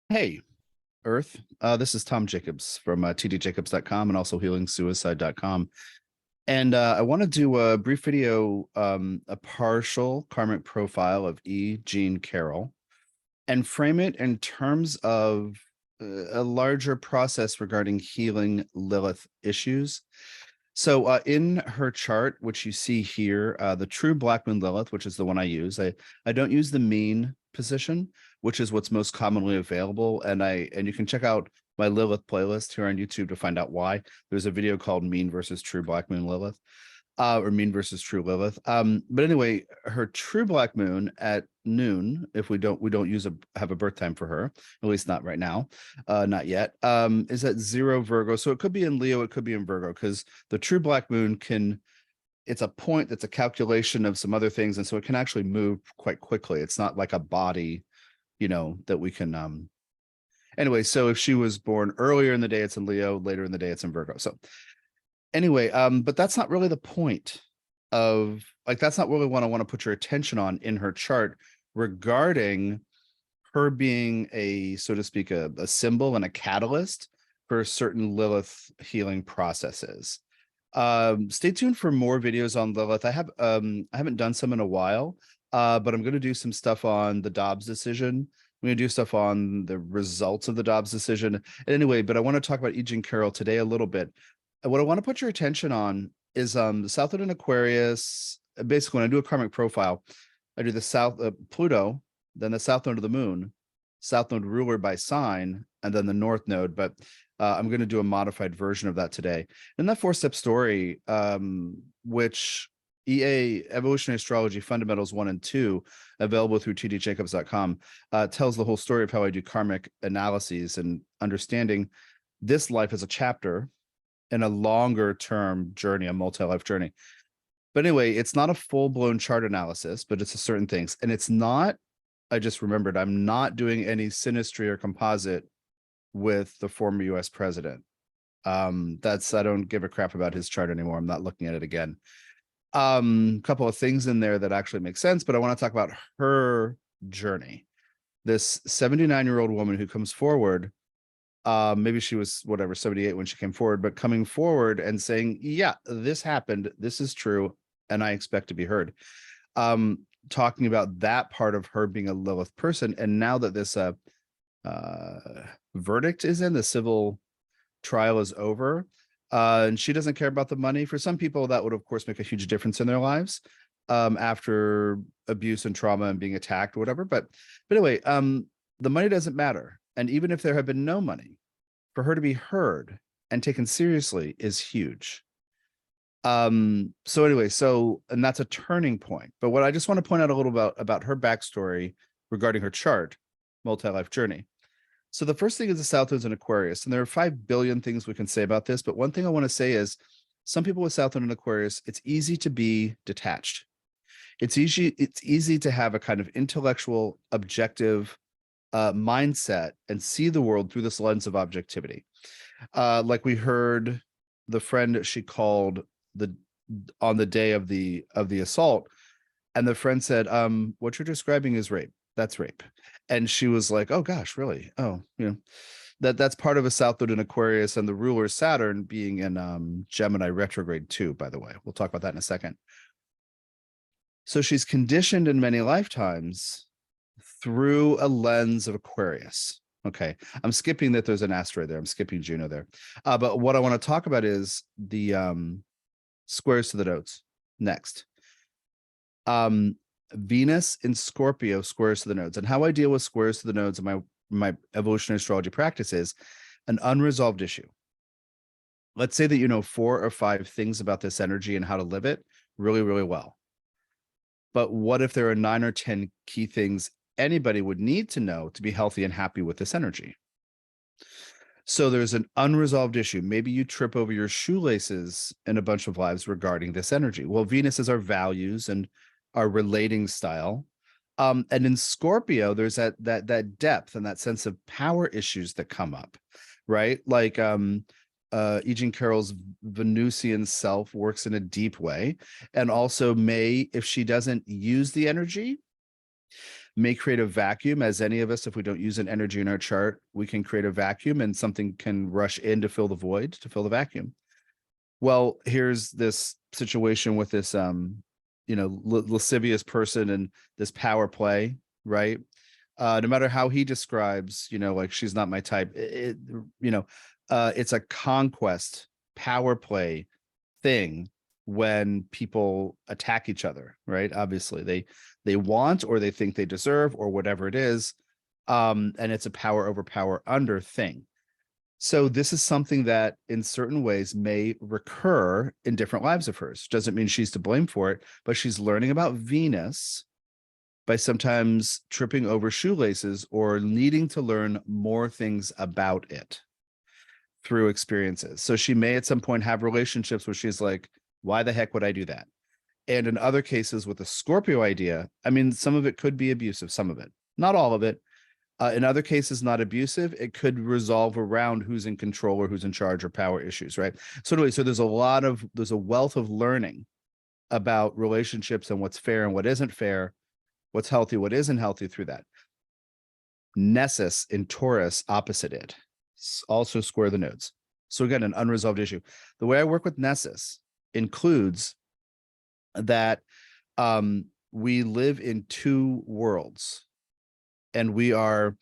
Hey, Earth. This is Tom Jacobs from tdjacobs.com and also healingsuicide.com. And I want to do a brief video, a partial karmic profile of Jean Carroll, and frame it in terms of a larger process regarding healing Lilith issues. So in her chart, which you see here, the true Black Moon Lilith, which is the one I use, I don't use the mean position, which is what's most commonly available. And you can check out my Lilith playlist here on YouTube to find out why. There's a video called Mean versus True Black Moon Lilith. Or Mean versus True Lilith. But anyway, her true Black Moon at noon, if we don't have a birth time for her, at least not right now, not yet, is at 0 Virgo. So it could be in Leo, it could be in Virgo, because the true Black Moon it's a point that's a calculation of some other things, and so it can actually move quite quickly. It's not like a body, that we can anyway. So if she was born earlier in the day, it's in Leo, later in the day, it's in Virgo. So anyway, but that's not really the point of, that's not really what I want to put your attention on in her chart regarding her being so to speak, a symbol and a catalyst for certain Lilith healing processes. Stay tuned for more videos on Lilith. I haven't done some in a while, but I'm going to do some stuff on the Dobbs decision. I'm going to do stuff on the results of the Dobbs decision. Anyway, but I want to talk about Jean Carroll today a little bit. What I want to put your attention on is the South Node in Aquarius. Basically, when I do a karmic profile, I do the South Pluto, then the South Node of the Moon, South Node ruler by sign, and then the North Node. But I'm going to do a modified version of that today. In that 4-step story, which EA Evolutionary Astrology Fundamentals 1 and 2, available through tdjacobs.com, tells the whole story of how I do karmic analyses and understanding this life as a chapter in a longer term journey, a multi-life journey. But anyway, it's not a full-blown chart analysis, but it's a certain things. And it's not, I just remembered, I'm not doing any synastry or composite with the former US president. I don't give a crap about his chart anymore. I'm not looking at it again. Couple of things in there that actually make sense, but I want to talk about her journey. This 79-year-old woman who comes forward, maybe she was 78 when she came forward, but coming forward and saying, yeah, this happened, this is true, and I expect to be heard. Talking about that part of her being a Lilith person. And now that this verdict is in, the civil trial is over, and she doesn't care about the money. For some people, that would of course make a huge difference in their lives after abuse and trauma and being attacked or whatever. But anyway, the money doesn't matter. And even if there had been no money, for her to be heard and taken seriously is huge. So anyway, and that's a turning point. But what I just want to point out a little about her backstory regarding her chart, multi-life journey. So the first thing is the South Node's in Aquarius, and there are 5 billion things we can say about this. But one thing I want to say is some people with South Node in Aquarius, it's easy to be detached. It's easy to have a kind of intellectual, objective mindset and see the world through this lens of objectivity. Like we heard the friend she called on the day of the assault, and the friend said, what you're describing is rape. That's rape. And she was like, oh gosh, really? Oh, that's part of a South Node in Aquarius, and the ruler Saturn being in Gemini retrograde too, by the way. We'll talk about that in a second. So she's conditioned in many lifetimes through a lens of Aquarius. Okay, I'm skipping that there's an asteroid there. I'm skipping Juno there. But what I want to talk about is the squares to the nodes next. Venus in Scorpio squares to the nodes. And how I deal with squares to the nodes in my evolutionary astrology practice is an unresolved issue. Let's say that you know 4 or 5 things about this energy and how to live it really, really well. But what if there are 9 or 10 key things anybody would need to know to be healthy and happy with this energy? So there's an unresolved issue. Maybe you trip over your shoelaces in a bunch of lives regarding this energy. Well, Venus is our values and our relating style. And in Scorpio, there's that depth and that sense of power issues that come up, right? Like Jean Carroll's Venusian self works in a deep way. And also May, if she doesn't use the energy, may create a vacuum, as any of us, if we don't use an energy in our chart, we can create a vacuum and something can rush in to fill the void, to fill the vacuum. Well, here's this situation with this, lascivious person and this power play, right? No matter how he describes, like, she's not my type. It's a conquest power play thing when people attack each other, right? Obviously, they want, or they think they deserve, or whatever it is, and it's a power over power under thing. So this is something that in certain ways may recur in different lives of hers. Doesn't mean she's to blame for it, but she's learning about Venus by sometimes tripping over shoelaces or needing to learn more things about it through experiences. So she may at some point have relationships where she's like, why the heck would I do that? And in other cases with the Scorpio idea, I mean, some of it could be abusive, some of it, not all of it. In other cases, not abusive. It could resolve around who's in control or who's in charge or power issues, right? So anyway, so there's a wealth of learning about relationships and what's fair and what isn't fair, what's healthy, what isn't healthy through that. Nessus in Taurus opposite it, also square the nodes. So again, an unresolved issue. The way I work with Nessus includes that we live in two worlds and we are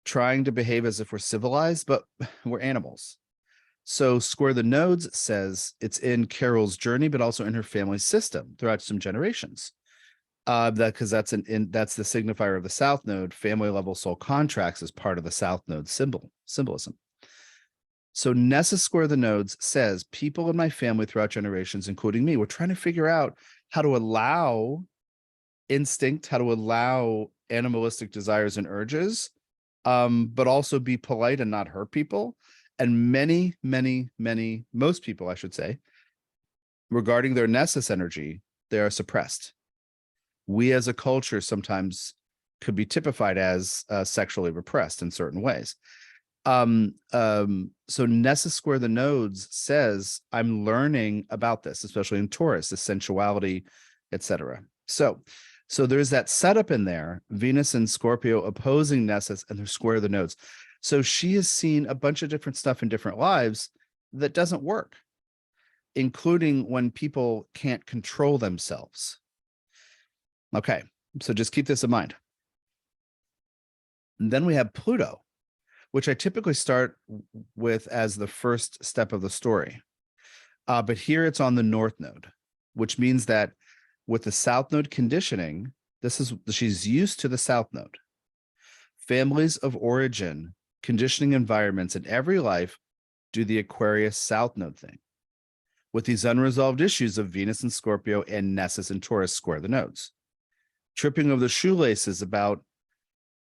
trying to behave as if we're civilized, but we're animals. So square the nodes says it's in Carroll's journey, but also in her family system throughout some generations. Because that's the signifier of the South Node. Family level soul contracts is part of the South Node symbolism. So Nessus square the nodes says people in my family throughout generations, including me, we're trying to figure out how to allow instinct, how to allow animalistic desires and urges, but also be polite and not hurt people. And most people, I should say, regarding their Nessus energy, they are suppressed. We as a culture sometimes could be typified as sexually repressed in certain ways. So Nessus square the nodes says, I'm learning about this, especially in Taurus, the sensuality, etc. So there's that setup in there, Venus and Scorpio opposing Nessus, and they're square the nodes. So she has seen a bunch of different stuff in different lives that doesn't work, including when people can't control themselves. Okay, so just keep this in mind. And then we have Pluto, which I typically start with as the first step of the story. But here it's on the North Node, which means that with the South Node conditioning, she's used to the South Node. Families of origin, conditioning environments in every life do the Aquarius South Node thing. With these unresolved issues of Venus and Scorpio and Nessus and Taurus square the nodes. Tripping over the shoelaces about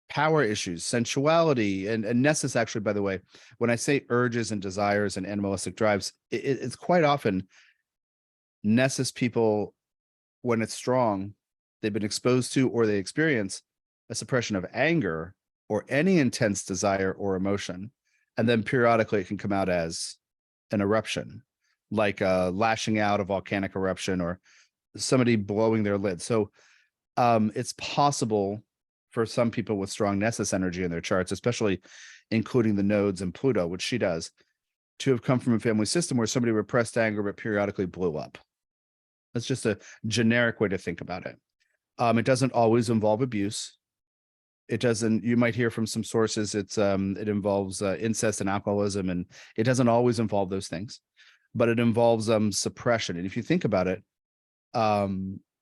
power issues, sensuality, and Nessus, actually, by the way, when I say urges and desires and animalistic drives, it's quite often Nessus people, when it's strong, they've been exposed to or they experience a suppression of anger or any intense desire or emotion. And then periodically it can come out as an eruption, like lashing out, a volcanic eruption, or somebody blowing their lid. So it's possible for some people with strong Nessus energy in their charts, especially including the nodes and Pluto, which she does, to have come from a family system where somebody repressed anger but periodically blew up. That's just a generic way to think about it. It doesn't always involve abuse. It doesn't, you might hear from some sources, it involves incest and alcoholism, and it doesn't always involve those things, but it involves suppression. And if you think about it,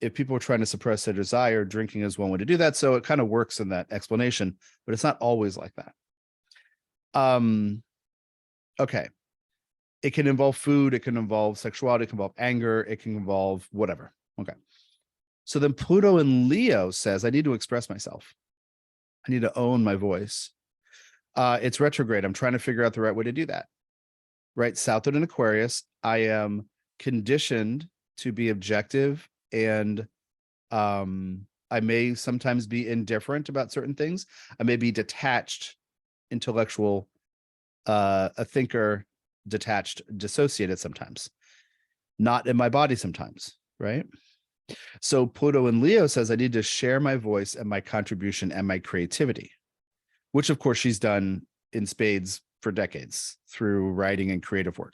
if people are trying to suppress their desire, drinking is one way to do that. So it kind of works in that explanation, but it's not always like that. Okay. It can involve food. It can involve sexuality. It can involve anger. It can involve whatever. Okay. So then Pluto in Leo says, I need to express myself. I need to own my voice. It's retrograde. I'm trying to figure out the right way to do that. Right. South Node in Aquarius, I am conditioned to be objective, and I may sometimes be indifferent about certain things. I may be detached, intellectual, a thinker, detached, dissociated sometimes, not in my body sometimes, right? So Pluto in Leo says, I need to share my voice and my contribution and my creativity, which of course she's done in spades for decades through writing and creative work.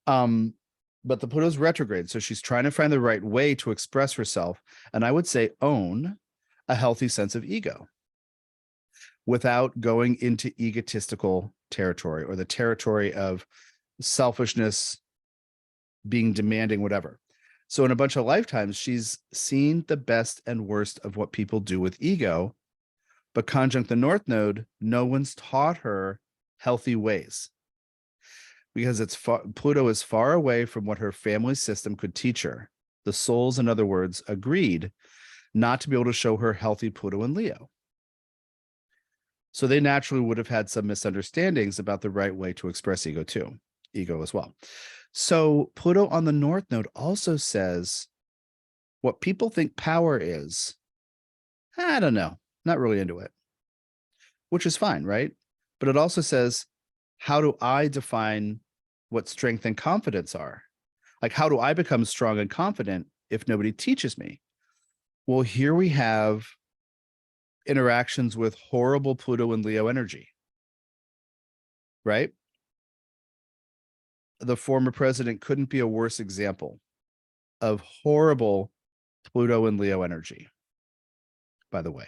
But the Pluto's retrograde, so she's trying to find the right way to express herself, and I would say own a healthy sense of ego without going into egotistical territory or the territory of selfishness, being demanding, whatever. So in a bunch of lifetimes, she's seen the best and worst of what people do with ego, but conjunct the North Node, no one's taught her healthy ways because Pluto is far away from what her family system could teach her. The souls, in other words, agreed not to be able to show her healthy Pluto in Leo. So they naturally would have had some misunderstandings about the right way to express ego as well. So Pluto on the North Node also says what people think power is, I don't know, not really into it, which is fine, right? But it also says, how do I define what strength and confidence are? Like, how do I become strong and confident if nobody teaches me? Well, here we have interactions with horrible Pluto and Leo energy, right? The former president couldn't be a worse example of horrible Pluto and Leo energy, by the way.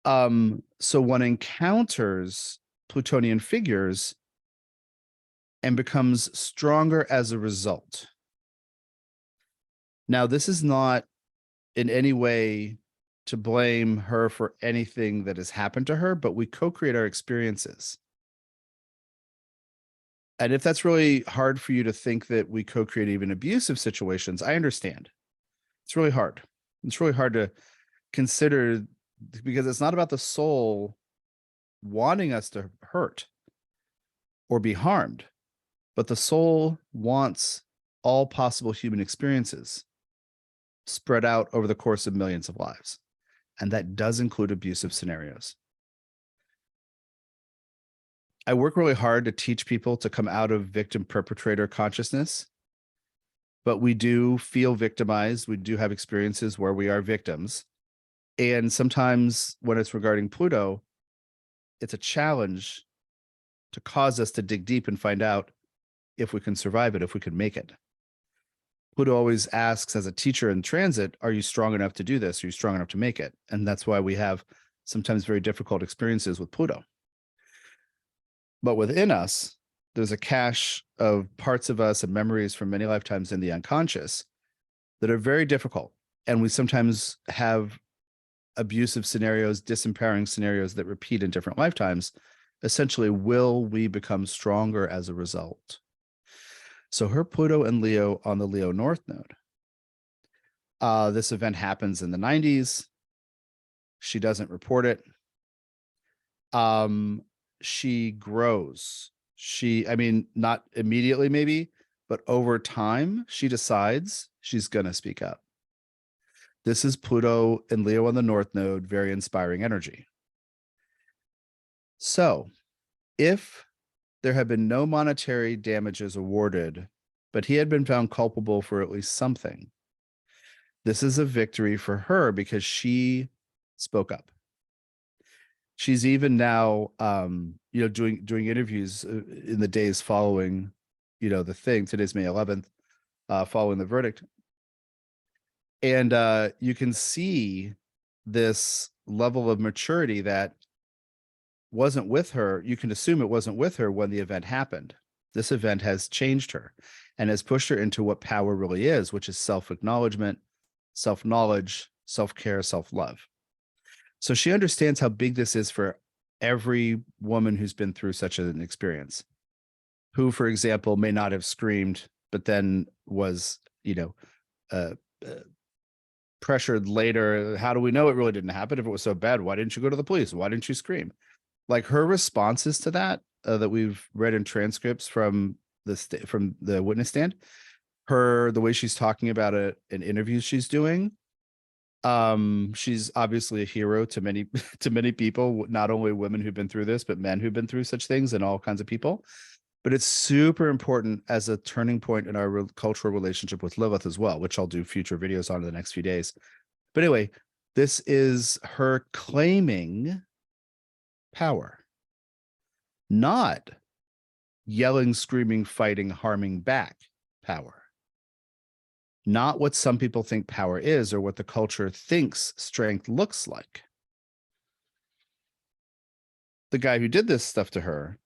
So one encounters Plutonian figures and becomes stronger as a result. Now, this is not in any way to blame her for anything that has happened to her, but we co-create our experiences. And if that's really hard for you to think that we co-create even abusive situations, I understand. It's really hard. It's really hard to consider because it's not about the soul wanting us to hurt or be harmed, but the soul wants all possible human experiences spread out over the course of millions of lives. And that does include abusive scenarios. I work really hard to teach people to come out of victim perpetrator consciousness, but we do feel victimized. We do have experiences where we are victims. And sometimes when it's regarding Pluto, it's a challenge to cause us to dig deep and find out if we can survive it, if we can make it. Pluto always asks as a teacher in transit, are you strong enough to do this? Are you strong enough to make it? And that's why we have sometimes very difficult experiences with Pluto. But within us, there's a cache of parts of us and memories from many lifetimes in the unconscious that are very difficult. And we sometimes have abusive scenarios, disempowering scenarios that repeat in different lifetimes. Essentially, will we become stronger as a result? So her Pluto and Leo on the Leo North Node. This event happens in the 90s. She doesn't report it. She grows. I mean, not immediately maybe, but over time, she decides she's going to speak up. This is Pluto and Leo on the North Node, very inspiring energy. So if there had been no monetary damages awarded, but he had been found culpable for at least something, this is a victory for her because she spoke up. She's even now, doing interviews in the days following, the thing. Today's May 11th, following the verdict. And you can see this level of maturity that wasn't with her. You can assume it wasn't with her when the event happened. This event has changed her and has pushed her into what power really is, which is self-acknowledgement, self-knowledge, self-care, self-love. So she understands how big this is for every woman who's been through such an experience, who, for example, may not have screamed, but then was, pressured later. How do we know it really didn't happen? If it was so bad, why didn't you go to the police? Why didn't you scream? Like her responses to that, that we've read in transcripts from the witness stand, the way she's talking about it in interviews she's doing, she's obviously a hero to many people, not only women who've been through this, but men who've been through such things and all kinds of people. But it's super important as a turning point in our cultural relationship with Lilith as well, which I'll do future videos on in the next few days. But anyway, this is her claiming power, not yelling, screaming, fighting, harming back power. Not what some people think power is or what the culture thinks strength looks like. The guy who did this stuff to her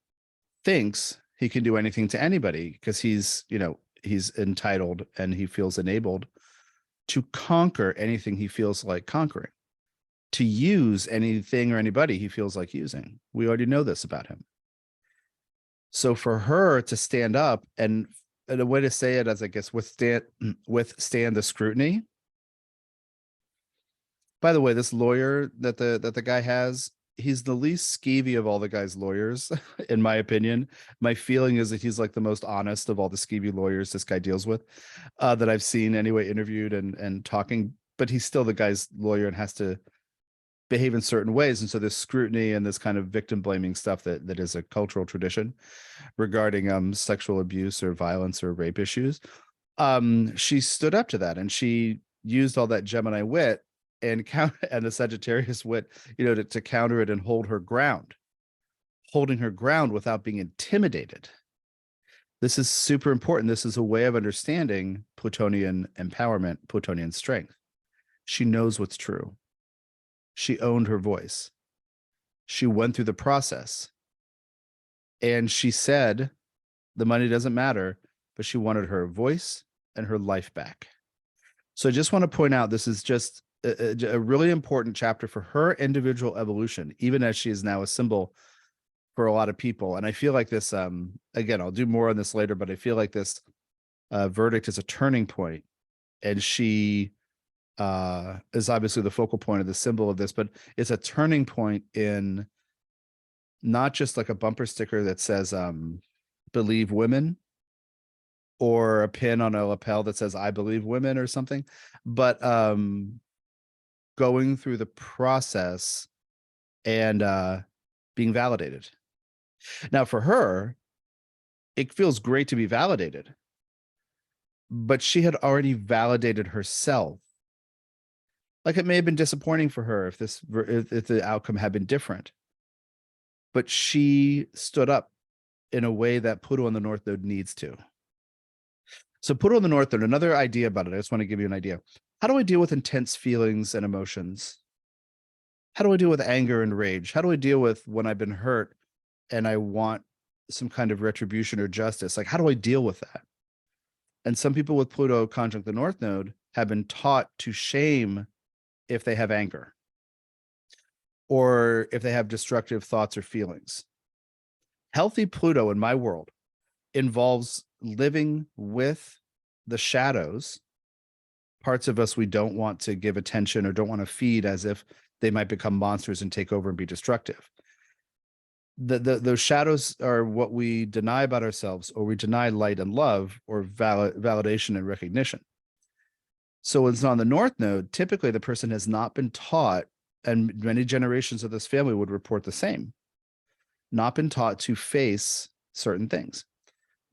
thinks he can do anything to anybody because he's, he's entitled and he feels enabled to conquer anything he feels like conquering, to use anything or anybody he feels like using. We already know this about him. So for her to stand up and a way to say it, as I guess, withstand the scrutiny. By the way, this lawyer that the guy has, he's the least skeevy of all the guy's lawyers, in my opinion. My feeling is that he's like the most honest of all the skeevy lawyers this guy deals with, that I've seen anyway, interviewed and talking. But he's still the guy's lawyer and has to behave in certain ways. And so this scrutiny and this kind of victim blaming stuff that is a cultural tradition regarding sexual abuse or violence or rape issues. She stood up to that and she used all that Gemini wit and the Sagittarius wit, to counter it and hold her ground, holding her ground without being intimidated. This is super important. This is a way of understanding Plutonian empowerment, Plutonian strength. She knows what's true. She owned her voice. She went through the process. And she said, the money doesn't matter, but she wanted her voice and her life back. So I just want to point out, this is just a really important chapter for her individual evolution, even as she is now a symbol for a lot of people. And I feel like this, again, I'll do more on this later, but I feel like this verdict is a turning point. And she is obviously the focal point of the symbol of this, but it's a turning point in not just like a bumper sticker that says believe women, or a pin on a lapel that says I believe women or something, but going through the process and being validated. Now for her, it feels great to be validated, but she had already validated herself. Like, it may have been disappointing for her if the outcome had been different, but she stood up in a way that Pluto on the North Node needs to. So Pluto on the North Node, another idea about it, I just want to give you an idea. How do I deal with intense feelings and emotions? How do I deal with anger and rage? How do I deal with when I've been hurt and I want some kind of retribution or justice? Like, how do I deal with that? And some people with Pluto conjunct the North Node have been taught to shame if they have anger or if they have destructive thoughts or feelings. Healthy Pluto in my world involves living with the shadows, parts of us we don't want to give attention or don't want to feed, as if they might become monsters and take over and be destructive. Those shadows are what we deny about ourselves, or we deny light and love, or validation and recognition. So when it's on the North Node, typically the person has not been taught, and many generations of this family would report the same, not been taught to face certain things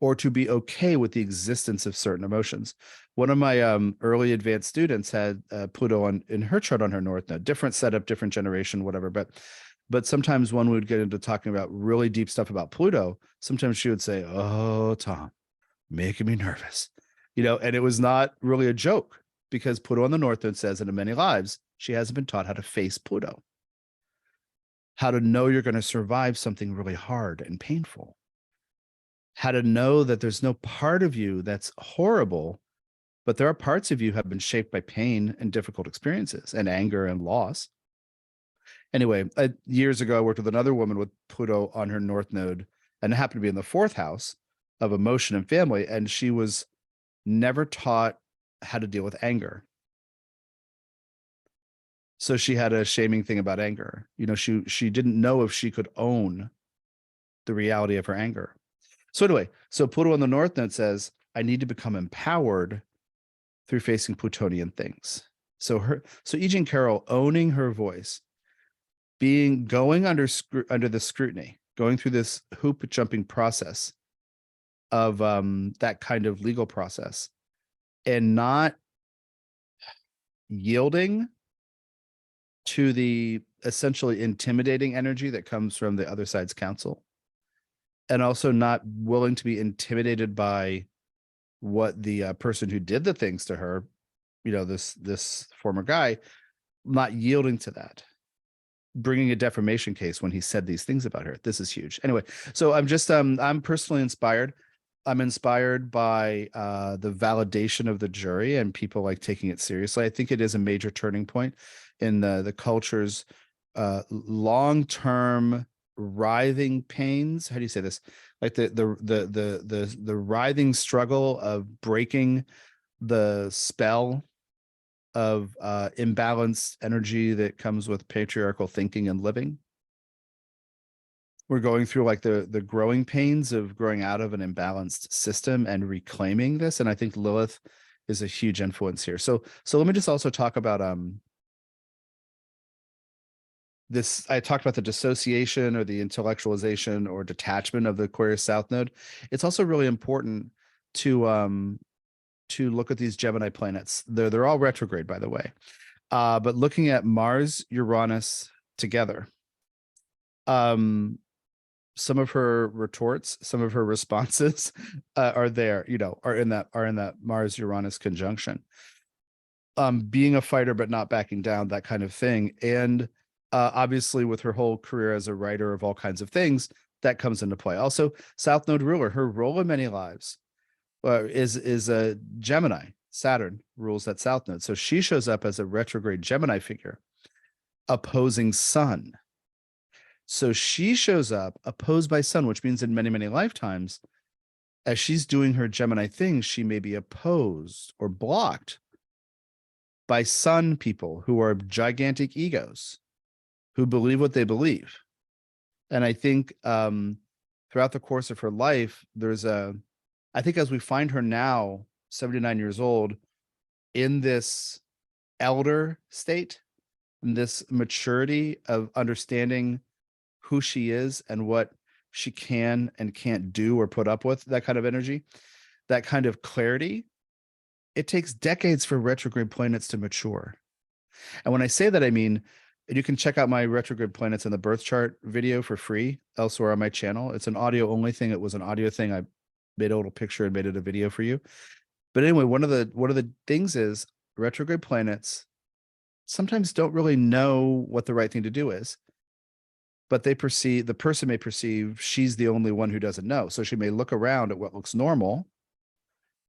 or to be okay with the existence of certain emotions. One of my early advanced students had Pluto in her chart on her North Node, different setup, different generation, whatever. But sometimes when we would get into talking about really deep stuff about Pluto, sometimes she would say, "Oh, Tom, making me nervous," and it was not really a joke, because Pluto on the North Node says that in many lives, she hasn't been taught how to face Pluto, how to know you're going to survive something really hard and painful, how to know that there's no part of you that's horrible, but there are parts of you have been shaped by pain and difficult experiences and anger and loss. Anyway, years ago, I worked with another woman with Pluto on her North Node, and it happened to be in the 4th house of emotion and family, and she was never taught how to deal with anger. So she had a shaming thing about anger. She didn't know if she could own the reality of her anger. So anyway, so Pluto on the North Node says, I need to become empowered through facing Plutonian things. So E. Jean Carroll owning her voice, going under the scrutiny, going through this hoop jumping process of that kind of legal process and not yielding to the essentially intimidating energy that comes from the other side's counsel, and also not willing to be intimidated by what the person who did the things to her, this former guy, not yielding to that, bringing a defamation case when he said these things about her. This is huge. Anyway, so I'm personally inspired. I'm inspired by the validation of the jury and people like taking it seriously. I think it is a major turning point in the culture's long-term writhing pains. How do you say this? Like the writhing struggle of breaking the spell of imbalanced energy that comes with patriarchal thinking and living. We're going through like the growing pains of growing out of an imbalanced system and reclaiming this. And I think Lilith is a huge influence here. So let me just also talk about this. I talked about the dissociation or the intellectualization or detachment of the Aquarius South Node. It's also really important to look at these Gemini planets. They're all retrograde, by the way. But looking at Mars, Uranus together, some of her retorts, some of her responses are there, are in that Mars Uranus conjunction. Being a fighter but not backing down, that kind of thing. And obviously with her whole career as a writer of all kinds of things, that comes into play. Also, South Node ruler, her role in many lives is a Gemini. Saturn rules that South Node. So she shows up as a retrograde Gemini figure opposing Sun. So she shows up opposed by Sun, which means in many, many lifetimes, as she's doing her Gemini thing, she may be opposed or blocked by Sun people who are gigantic egos, who believe what they believe. And I think throughout the course of her life, I think as we find her now, 79 years old, in this elder state, in this maturity of understanding who she is and what she can and can't do or put up with, that kind of energy, that kind of clarity, it takes decades for retrograde planets to mature. And when I say that, I mean, you can check out my retrograde planets in the birth chart video for free elsewhere on my channel. It's an audio only thing. It was an audio thing. I made a little picture and made it a video for you. But anyway, one of the things is retrograde planets sometimes don't really know what the right thing to do is, but the person may perceive she's the only one who doesn't know. So she may look around at what looks normal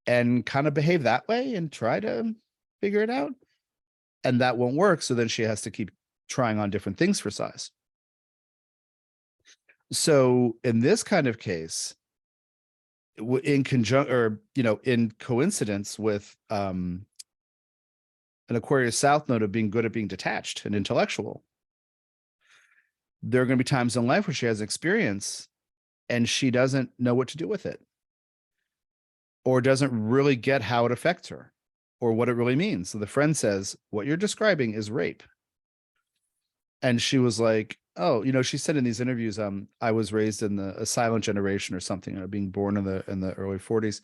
and kind of behave that way and try to figure it out. And that won't work. So then she has to keep trying on different things for size. So in this kind of case, in conjunct or, in coincidence with an Aquarius South Node of being good at being detached and intellectual, there are going to be times in life where she has experience and she doesn't know what to do with it, or doesn't really get how it affects her or what it really means. So the friend says, what you're describing is rape. And she was like, oh, she said in these interviews, I was raised in a silent generation or something, being born in the early 40s.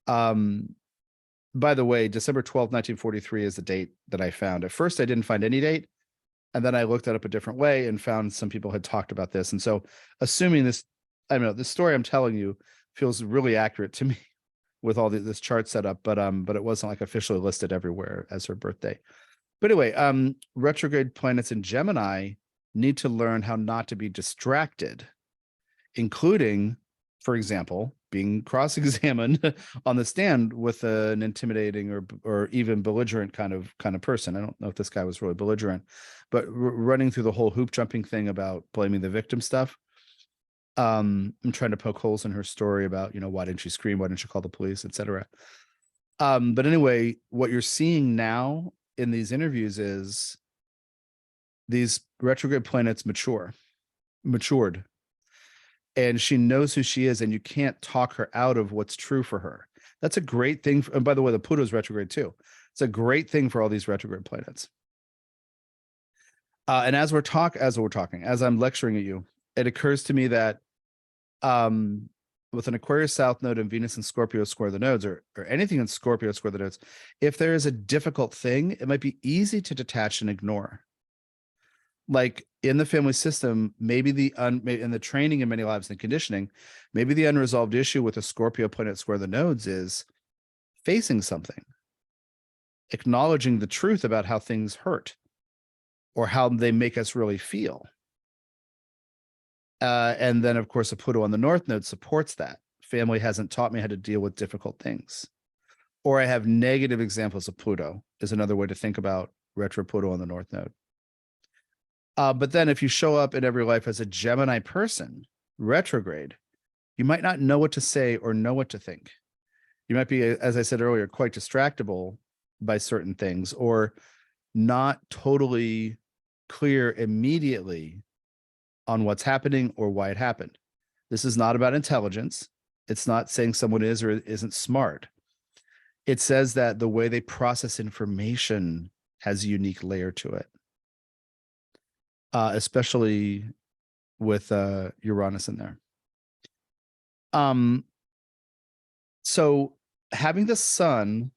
By the way, December 12th, 1943 is the date that I found. At first, I didn't find any date. And then I looked it up a different way and found some people had talked about this. And so assuming this, I don't know, the story I'm telling you feels really accurate to me with all this chart set up, but it wasn't like officially listed everywhere as her birthday. But anyway, retrograde planets in Gemini need to learn how not to be distracted, including, for example, being cross-examined on the stand with an intimidating or even belligerent kind of person. I don't know if this guy was really belligerent, but running through the whole hoop jumping thing about blaming the victim stuff. I'm trying to poke holes in her story about, why didn't she scream? Why didn't she call the police, etc. But anyway, what you're seeing now in these interviews is these retrograde planets matured, and she knows who she is, and you can't talk her out of what's true for her. That's a great thing. And by the way, the Pluto's retrograde too. It's a great thing for all these retrograde planets. And as I'm lecturing at you, it occurs to me that with an Aquarius South node and Venus and Scorpio square the nodes, or anything in Scorpio square the nodes, if there is a difficult thing, it might be easy to detach and ignore. Like in the family system, maybe in the training in many lives and conditioning, maybe the unresolved issue with a Scorpio planet square the nodes is facing something, acknowledging the truth about how things hurt or how they make us really feel. And then, of course, a Pluto on the North node supports that. Family hasn't taught me how to deal with difficult things. Or I have negative examples of Pluto is another way to think about retro Pluto on the North node. But then if you show up in every life as a Gemini person, retrograde, you might not know what to say or know what to think. You might be, as I said earlier, quite distractible by certain things, or not totally clear immediately on what's happening or why it happened. This is not about intelligence. It's not saying someone is or isn't smart. It says that the way they process information has a unique layer to it, especially with Uranus in there. So having the sun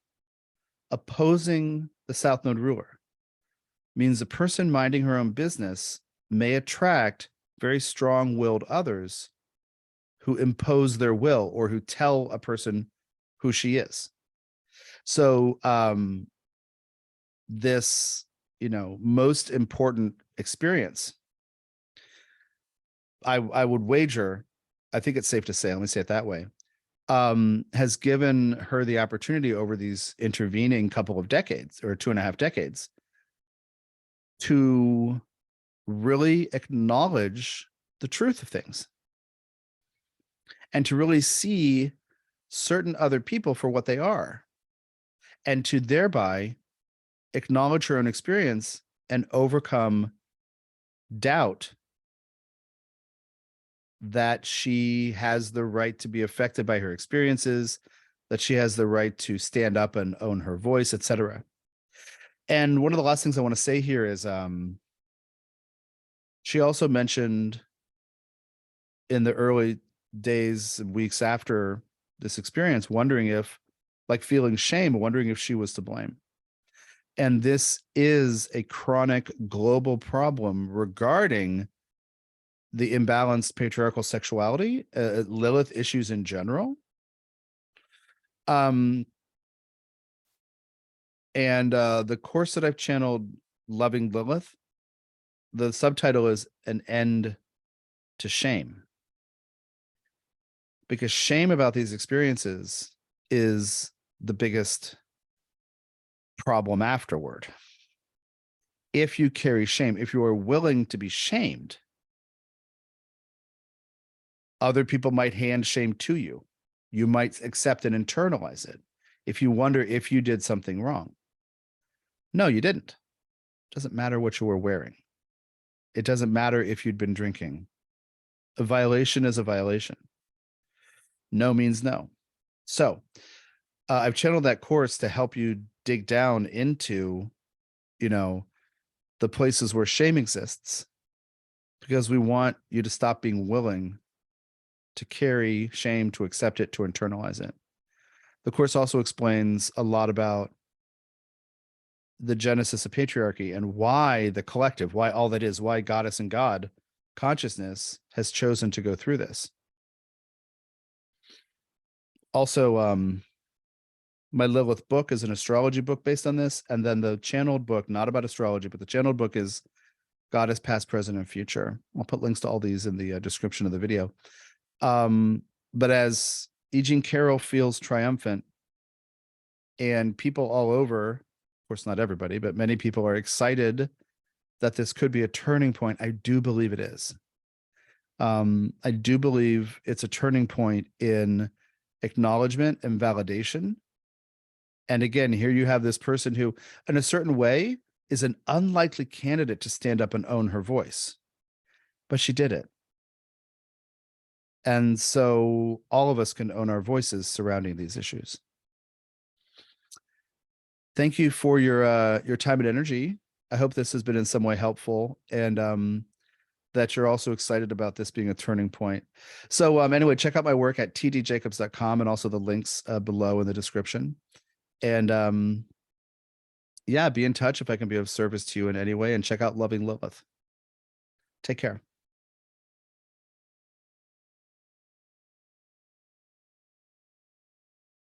opposing the South Node ruler means the person minding her own business may attract very strong-willed others who impose their will or who tell a person who she is. So this, most important experience, I would wager, I think it's safe to say, let me say it that way, has given her the opportunity over these intervening couple of decades or 2.5 decades to really acknowledge the truth of things and to really see certain other people for what they are, and to thereby acknowledge her own experience and overcome doubt that she has the right to be affected by her experiences, that she has the right to stand up and own her voice, etc. And one of the last things I want to say here is she also mentioned in the early days and weeks after this experience, wondering if, like feeling shame, wondering if she was to blame. And this is a chronic global problem regarding the imbalanced patriarchal sexuality, Lilith issues in general. And the course that I've channeled, Loving Lilith, the subtitle is An End to Shame. Because shame about these experiences is the biggest problem afterward. If you carry shame, if you are willing to be shamed, other people might hand shame to you. You might accept and internalize it if you wonder if you did something wrong. No, you didn't. It doesn't matter what you were wearing. It doesn't matter if you'd been drinking. A violation is a violation. No means no. So I've channeled that course to help you dig down into, the places where shame exists, because we want you to stop being willing to carry shame, to accept it, to internalize it. The course also explains a lot about the genesis of patriarchy and why the collective, why all that is, why goddess and God consciousness has chosen to go through this. Also, my Lilith book is an astrology book based on this. And then the channeled book, not about astrology, but the channeled book is Goddess Past, Present, and Future. I'll put links to all these in the description of the video. But as Carroll feels triumphant and people all over, of course, not everybody, but many people are excited that this could be a turning point, I do believe it is. I do believe it's a turning point in acknowledgement and validation. And again, here you have this person who, in a certain way, is an unlikely candidate to stand up and own her voice, but she did it. And so all of us can own our voices surrounding these issues. Thank you for your time and energy. I hope this has been in some way helpful. And that you're also excited about this being a turning point. So anyway, check out my work at tdjacobs.com and also the links below in the description. And yeah, be in touch if I can be of service to you in any way, and check out Loving Lilith. Take care.